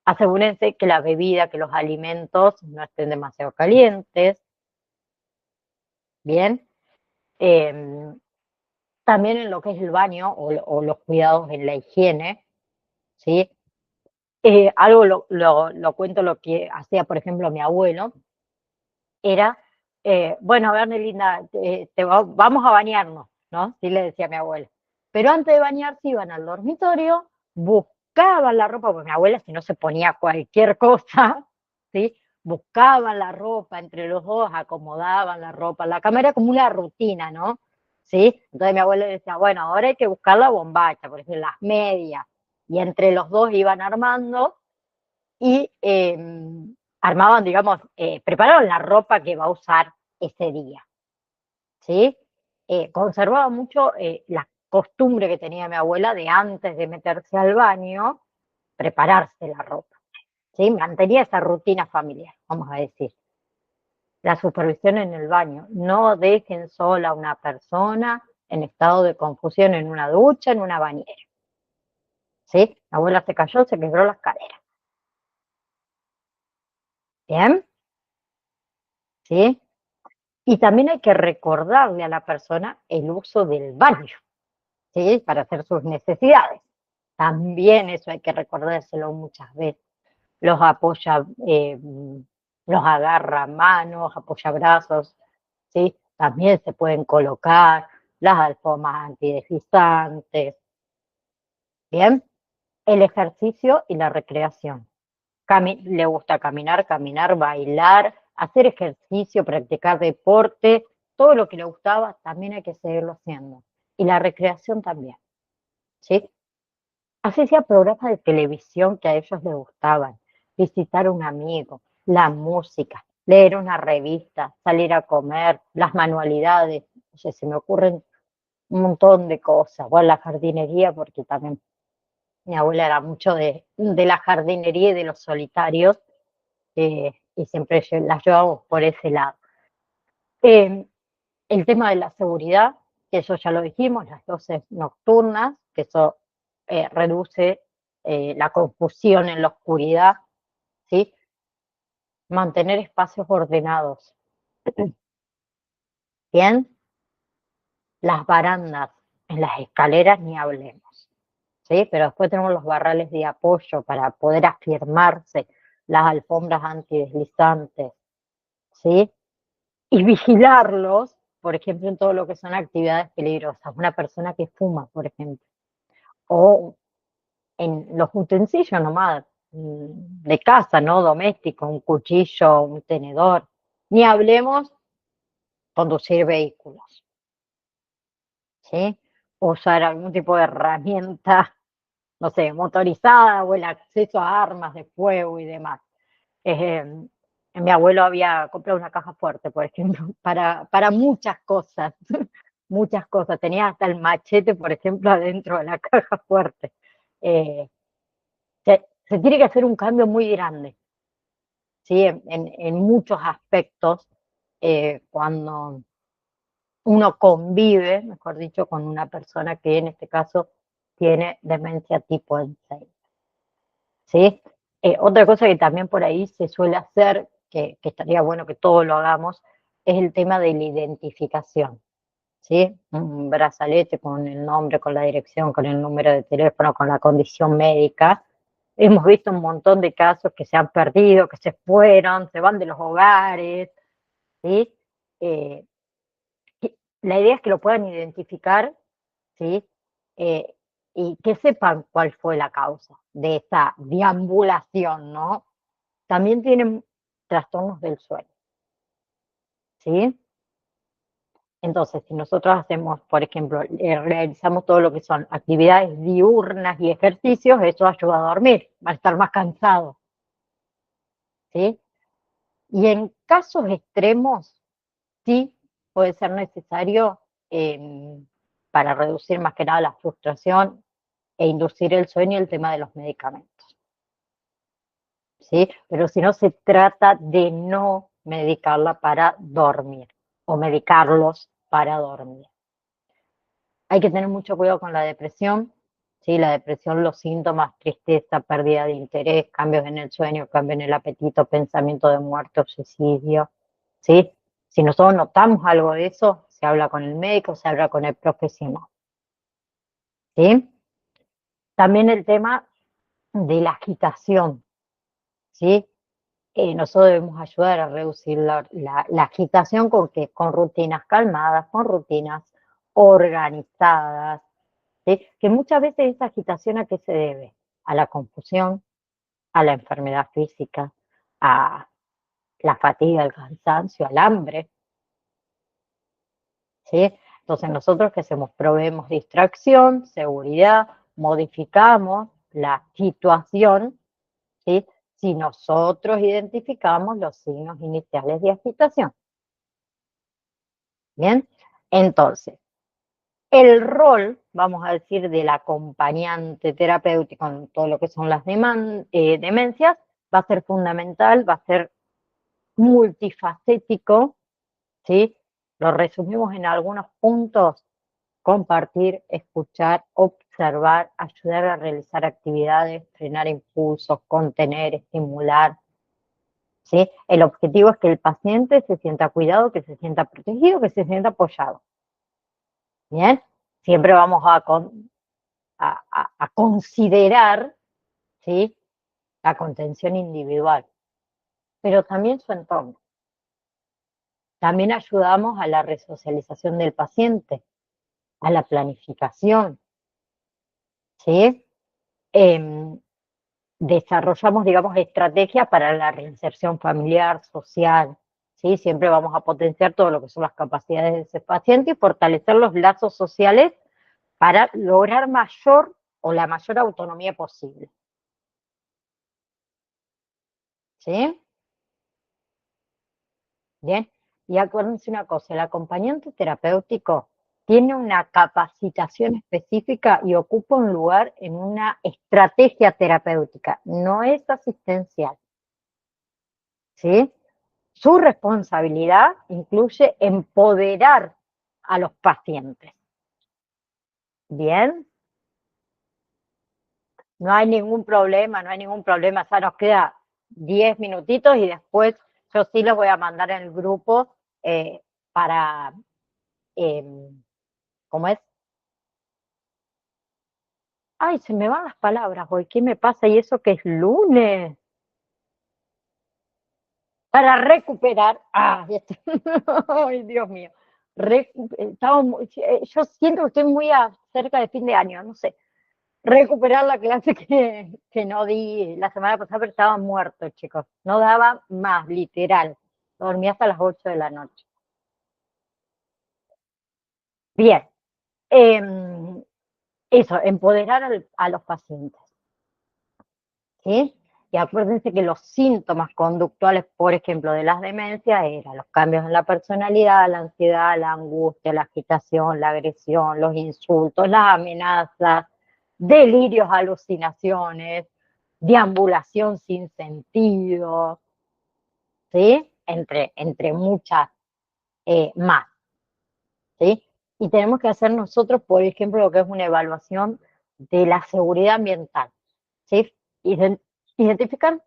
Asegúrense que la bebida, que los alimentos no estén demasiado calientes, ¿bien? Em, También en lo que es el baño o los cuidados en la higiene, ¿sí? Algo lo cuento lo que hacía, por ejemplo, mi abuelo, era, bueno, a ver, Nelinda, vamos a bañarnos, ¿no? Sí le decía a mi abuela. Pero antes de bañarse iban al dormitorio, buscaban la ropa, porque mi abuela si no se ponía cualquier cosa, ¿sí? Buscaban la ropa entre los dos, acomodaban la ropa en la cama, era como una rutina, ¿no? ¿Sí? Entonces mi abuela decía, bueno, ahora hay que buscar la bombacha, por ejemplo, las medias, y entre los dos iban armando, y armaban, digamos, preparaban la ropa que va a usar ese día, ¿sí? conservaba mucho la costumbre que tenía mi abuela de antes de meterse al baño, prepararse la ropa, ¿sí? Mantenía esa rutina familiar, vamos a decir. La supervisión en el baño. No dejen sola a una persona en estado de confusión en una ducha, en una bañera. ¿Sí? La abuela se cayó, se quebró las caderas. ¿Bien? ¿Sí? Y también hay que recordarle a la persona el uso del baño, ¿sí? Para hacer sus necesidades. También eso hay que recordárselo muchas veces. Los apoya, los agarra manos, apoya brazos, ¿sí? También se pueden colocar las alfombras antideslizantes. Bien, el ejercicio y la recreación. Le gusta caminar, bailar, hacer ejercicio, practicar deporte, todo lo que le gustaba también hay que seguirlo haciendo. Y la recreación también, ¿sí? Así sea programas de televisión que a ellos les gustaban, visitar a un amigo, la música, leer una revista, salir a comer, las manualidades, o sea, se me ocurren un montón de cosas, bueno, la jardinería, porque también mi abuela era mucho de la jardinería y de los solitarios, y siempre las llevamos por ese lado. Eh, el tema de la seguridad, que eso ya lo dijimos, las luces nocturnas, que eso reduce la confusión en la oscuridad, ¿sí? Mantener espacios ordenados. Bien, las barandas en las escaleras ni hablemos, ¿sí? Pero después tenemos los barrales de apoyo para poder afirmarse, las alfombras antideslizantes, ¿sí? Y vigilarlos, por ejemplo, en todo lo que son actividades peligrosas. Una persona que fuma, por ejemplo, o en los utensilios nomás de casa, ¿no? Doméstico, un cuchillo, un tenedor. Ni hablemos conducir vehículos, ¿sí? Usar algún tipo de herramienta, no sé, motorizada o el acceso a armas de fuego y demás. Eh, Mi abuelo había comprado una caja fuerte, por ejemplo, para muchas cosas, muchas cosas. Tenía hasta el machete, por ejemplo, adentro de la caja fuerte. Eh, se tiene que hacer un cambio muy grande, ¿sí? En muchos aspectos, cuando uno convive, mejor dicho, con una persona que en este caso tiene demencia tipo Alzheimer, ¿sí? Otra cosa que también por ahí se suele hacer, que estaría bueno que todos lo hagamos, es el tema de la identificación, ¿sí? Un brazalete con el nombre, con la dirección, con el número de teléfono, con la condición médica. Hemos visto un montón de casos que se han perdido, que se fueron, se van de los hogares, ¿sí? Eh, la idea es que lo puedan identificar, ¿sí? Eh, y que sepan cuál fue la causa de esa deambulación, ¿no? También tienen trastornos del sueño, ¿sí? Entonces, si nosotros hacemos, por ejemplo, realizamos todo lo que son actividades diurnas y ejercicios, eso ayuda a dormir, va a estar más cansado, ¿sí? Y en casos extremos, sí puede ser necesario, para reducir más que nada la frustración e inducir el sueño, el tema de los medicamentos, ¿sí? Pero si no, se trata de no medicarla para dormir o medicarlos para dormir. Hay que tener mucho cuidado con la depresión, ¿sí? La depresión, los síntomas, tristeza, pérdida de interés, cambios en el sueño, cambios en el apetito, pensamiento de muerte, suicidio, ¿sí? Si nosotros notamos algo de eso, se habla con el médico, se habla con el profesional, ¿sí? También el tema de la agitación, ¿sí? Nosotros debemos ayudar a reducir la agitación con rutinas calmadas, con rutinas organizadas, ¿sí? Que muchas veces esa agitación, ¿a qué se debe? A la confusión, a la enfermedad física, a la fatiga, el cansancio, al hambre, ¿sí? Entonces nosotros que hacemos, proveemos distracción, seguridad, modificamos la situación, ¿sí? Si nosotros identificamos los signos iniciales de agitación. Bien, Entonces, el rol, vamos a decir, del acompañante terapéutico en todo lo que son las demencias va a ser fundamental, va a ser multifacético, ¿sí? Lo resumimos en algunos puntos: compartir, escuchar, observar, ayudar a realizar actividades, frenar impulsos, contener, estimular, ¿sí? El objetivo es que el paciente se sienta cuidado, que se sienta protegido, que se sienta apoyado. ¿Bien? Siempre vamos a considerar, ¿sí?, la contención individual, pero también su entorno. También ayudamos a la resocialización del paciente, a la planificación, ¿sí? Em, Desarrollamos, digamos, estrategias para la reinserción familiar, social, ¿sí? Siempre vamos a potenciar todo lo que son las capacidades de ese paciente y fortalecer los lazos sociales para lograr mayor o la mayor autonomía posible, ¿sí? Bien, y acuérdense una cosa: el acompañante terapéutico tiene una capacitación específica y ocupa un lugar en una estrategia terapéutica, no es asistencial, ¿sí? Su responsabilidad incluye empoderar a los pacientes. Bien, no hay ningún problema, no hay ningún problema. Ya nos queda 10 minutitos y después yo sí los voy a mandar en el grupo para, ¿cómo es? Ay, se me van las palabras hoy, ¿qué me pasa? Y eso que es lunes, para recuperar, ay, Dios mío, yo siento que estoy muy cerca de fin de año, no sé, recuperar la clase que no di la semana pasada, pero estaba muerto, chicos, no daba más, literal, dormí hasta las 8 de la noche. Bien, em, eso, empoderar a los pacientes, ¿sí? Y acuérdense que los síntomas conductuales, por ejemplo, de las demencias eran los cambios en la personalidad, la ansiedad, la angustia, la agitación, la agresión, los insultos, las amenazas, delirios, alucinaciones, deambulación sin sentido, ¿sí? Entre muchas más, ¿sí? Y tenemos que hacer nosotros, por ejemplo, lo que es una evaluación de la seguridad ambiental, ¿sí? Identificar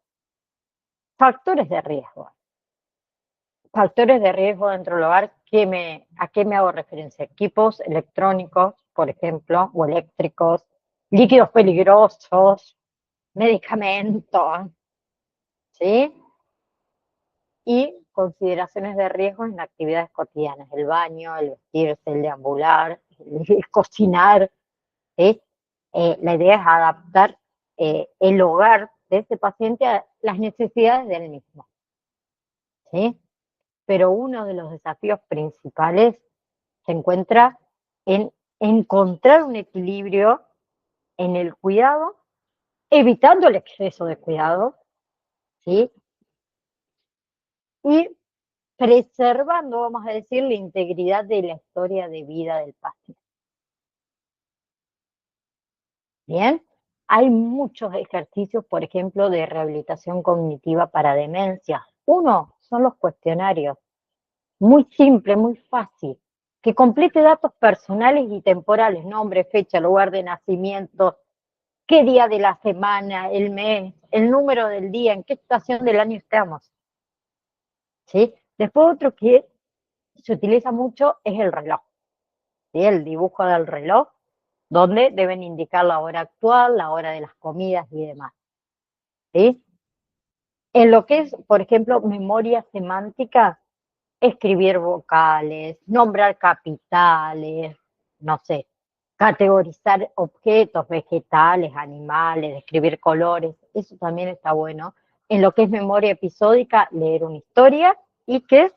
factores de riesgo. Factores de riesgo dentro del hogar, ¿a qué me hago referencia? Equipos electrónicos, por ejemplo, o eléctricos, líquidos peligrosos, medicamentos, ¿sí? Y consideraciones de riesgo en actividades cotidianas: el baño, el vestirse, el deambular, el cocinar, ¿sí? La idea es adaptar el hogar de ese paciente a las necesidades del mismo, ¿sí? Pero uno de los desafíos principales se encuentra en encontrar un equilibrio en el cuidado, evitando el exceso de cuidado, ¿sí? Y preservando, vamos a decir, la integridad de la historia de vida del paciente. Bien, hay muchos ejercicios, por ejemplo, de rehabilitación cognitiva para demencia. Uno son los cuestionarios, muy simple, muy fácil, que complete datos personales y temporales: nombre, fecha, lugar de nacimiento, qué día de la semana, el mes, el número del día, en qué estación del año estamos, ¿sí? Después otro que se utiliza mucho es el reloj, ¿sí? El dibujo del reloj, donde deben indicar la hora actual, la hora de las comidas y demás, ¿sí? En lo que es, por ejemplo, memoria semántica, escribir vocales, nombrar capitales, no sé, categorizar objetos, vegetales, animales, describir colores, eso también está bueno. En lo que es memoria episódica, leer una historia y que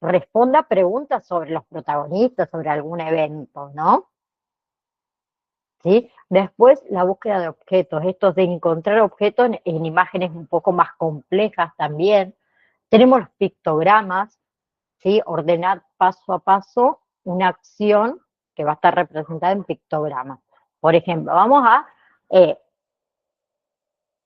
responda preguntas sobre los protagonistas, sobre algún evento, ¿no? ¿Sí? Después, la búsqueda de objetos, estos de encontrar objetos en imágenes un poco más complejas también. Tenemos los pictogramas, ¿sí? Ordenar paso a paso una acción que va a estar representada en pictogramas. Por ejemplo, vamos a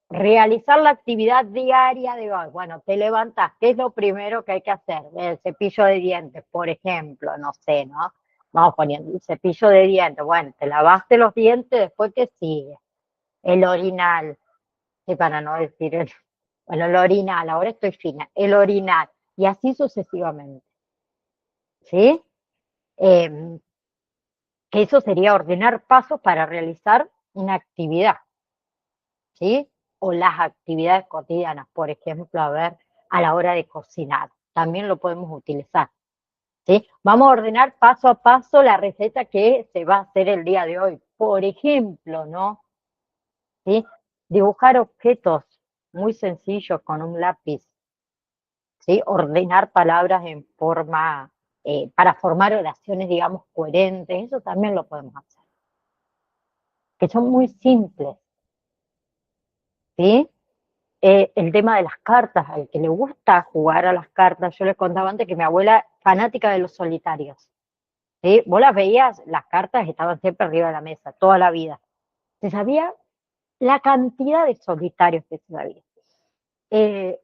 realizar la actividad diaria de hoy. Bueno, te levantas, ¿qué es lo primero que hay que hacer? El cepillo de dientes, por ejemplo, no sé, ¿no? Vamos poniendo el cepillo de dientes. Bueno, te lavaste los dientes, después ¿qué sigue? El orinal, que para no decir bueno, el orinal, ahora estoy fina, el orinal, y así sucesivamente, ¿sí? Eh, que eso sería ordenar pasos para realizar una actividad, ¿sí? O las actividades cotidianas, por ejemplo, a ver, a la hora de cocinar, también lo podemos utilizar, ¿sí? Vamos a ordenar paso a paso la receta que se va a hacer el día de hoy, por ejemplo, ¿no? ¿Sí? Dibujar objetos muy sencillos con un lápiz, ¿sí? Ordenar palabras en forma, para formar oraciones, digamos, coherentes, eso también lo podemos hacer, que son muy simples, ¿sí? El tema de las cartas, al que le gusta jugar a las cartas, yo les contaba antes que mi abuela, fanática de los solitarios, ¿sí? Vos las veías, las cartas estaban siempre arriba de la mesa, toda la vida. Se sabía la cantidad de solitarios que se sabía. Eh,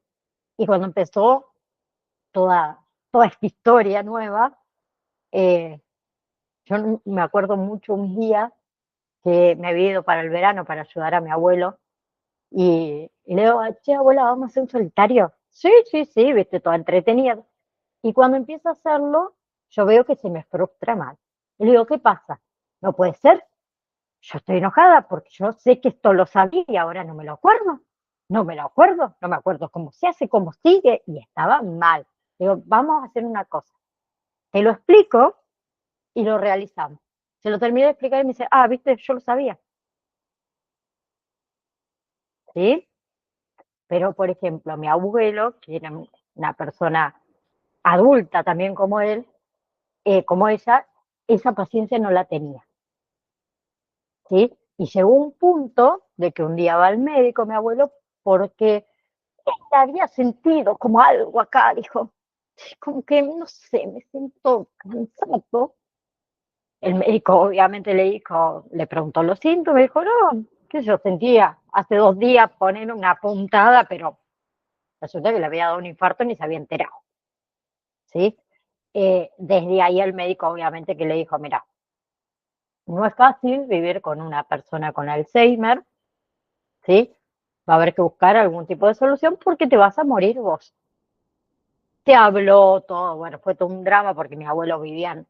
y cuando empezó toda, toda esta historia nueva, eh, yo me acuerdo mucho un día que me había ido para el verano para ayudar a mi abuelo y le digo, che, abuela, vamos a hacer un solitario. Sí, sí, sí, viste, toda entretenida. Y cuando empiezo a hacerlo, yo veo que se me frustra mal. Y le digo, ¿qué pasa? No puede ser. Yo estoy enojada porque yo sé que esto lo sabía y ahora no me lo acuerdo. No me lo acuerdo, no me acuerdo cómo se hace, cómo sigue, y estaba mal. Digo, vamos a hacer una cosa. Te lo explico y lo realizamos. Se lo terminé de explicar y me dice, ah, viste, yo lo sabía. ¿Sí? Pero, por ejemplo, mi abuelo, que era una persona adulta también como él, como ella, esa paciencia no la tenía. ¿Sí? Y llegó un punto de que un día va al médico, mi abuelo, porque él había sentido como algo acá, dijo, como que, no sé, me siento cansado. El médico obviamente le dijo, le preguntó los síntomas, dijo, no, que yo sentía hace 2 días poner una puntada, pero resulta que le había dado un infarto y ni se había enterado, ¿sí? Desde ahí el médico obviamente que le dijo, mira, no es fácil vivir con una persona con Alzheimer, ¿sí? Va a haber que buscar algún tipo de solución porque te vas a morir vos. Te habló todo, bueno, fue todo un drama porque mis abuelos vivían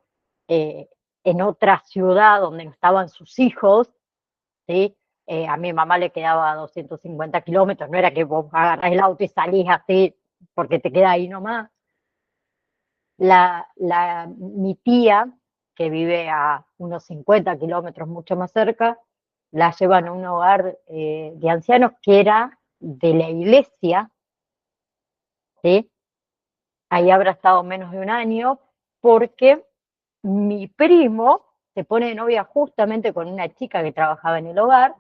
eh, en otra ciudad donde no estaban sus hijos, ¿sí? A mi mamá le quedaba 250 kilómetros, no era que vos agarrás el auto y salís así porque te queda ahí nomás. Mi tía, que vive a unos 50 kilómetros mucho más cerca, la llevan a un hogar de ancianos que era de la iglesia, ¿sí? Ahí habrá estado menos de un año, porque mi primo se pone de novia justamente con una chica que trabajaba en el hogar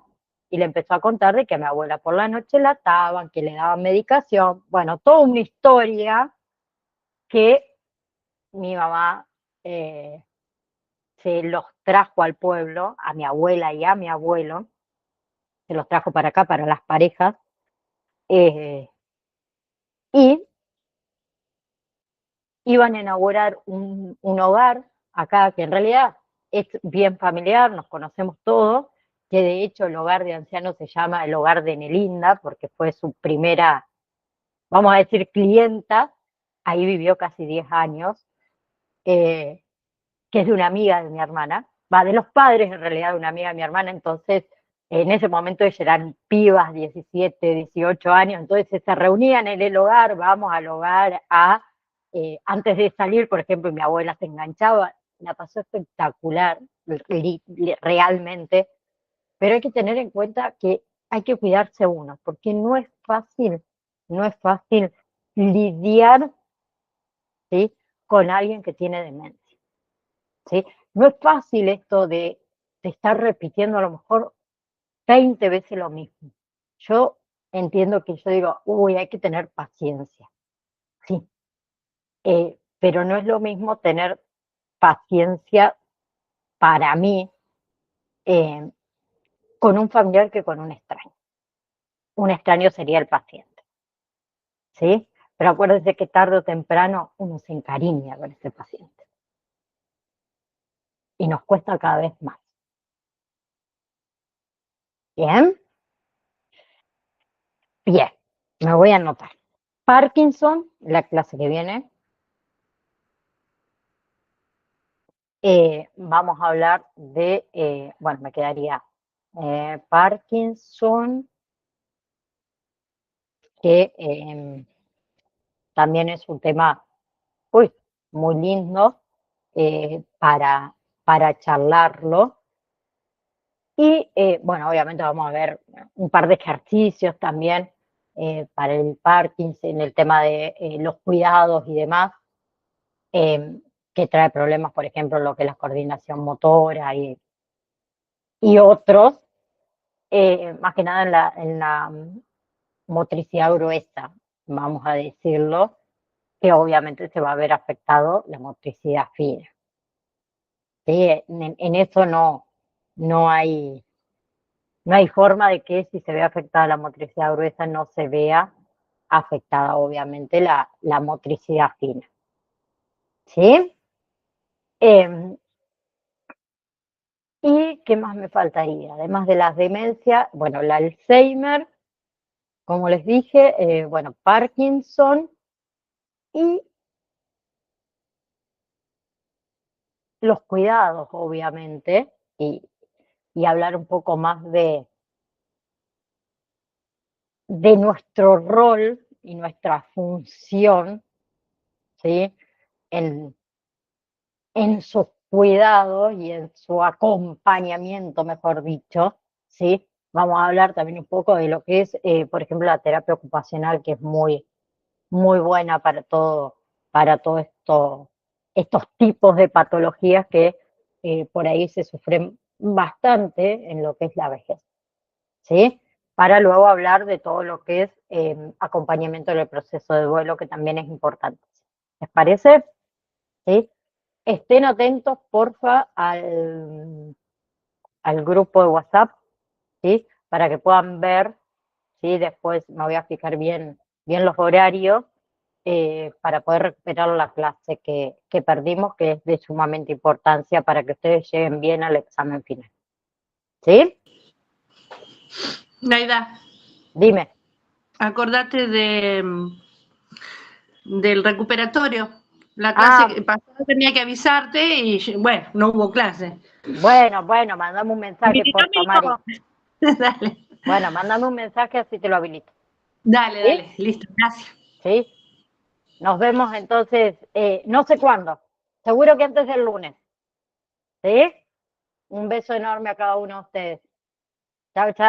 y le empezó a contar de que a mi abuela por la noche la ataban, que le daban medicación, bueno, toda una historia que mi mamá eh, se los trajo al pueblo, a mi abuela y a mi abuelo, se los trajo para acá, para las parejas, eh, y iban a inaugurar un hogar acá, que en realidad es bien familiar, nos conocemos todos, que de hecho el hogar de ancianos se llama el hogar de Nelinda, porque fue su primera, vamos a decir, clienta, ahí vivió casi 10 años, eh, que es de una amiga de mi hermana, va, de los padres en realidad de una amiga de mi hermana, entonces en ese momento ellas eran pibas, 17, 18 años, entonces se reunían en el hogar, vamos al hogar antes de salir, por ejemplo, mi abuela se enganchaba, la pasó espectacular, realmente, pero hay que tener en cuenta que hay que cuidarse uno, porque no es fácil, no es fácil lidiar, ¿sí? Con alguien que tiene demencia. ¿Sí? No es fácil esto de estar repitiendo a lo mejor 20 veces lo mismo. Yo entiendo que yo digo, uy, hay que tener paciencia, sí, pero no es lo mismo tener paciencia para mí con un familiar que con un extraño. Un extraño sería el paciente, ¿sí? Pero acuérdense que tarde o temprano uno se encariña con ese paciente y nos cuesta cada vez más. ¿Bien? Bien, me voy a anotar. Parkinson, la clase que viene, vamos a hablar de, bueno, me quedaría Parkinson, que también es un tema uy, muy lindo para charlarlo. Y bueno, obviamente vamos a ver un par de ejercicios también para el Parkinson, el tema de los cuidados y demás, que trae problemas, por ejemplo, lo que es la coordinación motora y otros, más que nada en la motricidad gruesa, vamos a decirlo, que obviamente se va a ver afectado la motricidad fina. ¿Sí? En eso no hay, no hay forma de que si se ve afectada la motricidad gruesa no se vea afectada obviamente la motricidad fina. ¿Sí? ¿Y qué más me faltaría? Además de las demencias, bueno, el Alzheimer, como les dije, bueno, Parkinson y los cuidados, obviamente, y hablar un poco más de nuestro rol y nuestra función, ¿sí? En, en sus cuidados y en su acompañamiento, mejor dicho, ¿sí? Vamos a hablar también un poco de lo que es, por ejemplo, la terapia ocupacional, que es muy buena para todo esto, estos tipos de patologías que por ahí se sufren bastante en lo que es la vejez, ¿sí? Para luego hablar de todo lo que es acompañamiento del proceso de duelo, que también es importante. ¿Les parece? ¿Sí? Estén atentos, porfa, al grupo de WhatsApp, ¿sí? Para que puedan ver, ¿sí? Después me voy a fijar bien los horarios para poder recuperar la clase que perdimos, que es de sumamente importancia para que ustedes lleguen bien al examen final. ¿Sí? Naida, Dime. acordate del recuperatorio. La clase Ah, que pasada tenía que avisarte y bueno, no hubo clase. bueno, mandame un mensaje, porfa, Mari. Dale, Bueno, mándame un mensaje así te lo habilito. dale, ¿Sí? dale, listo, gracias. ¿Sí? Nos vemos entonces, no sé cuándo, seguro que antes del lunes. ¿Sí? Un beso enorme a cada uno de ustedes. Chao, chao.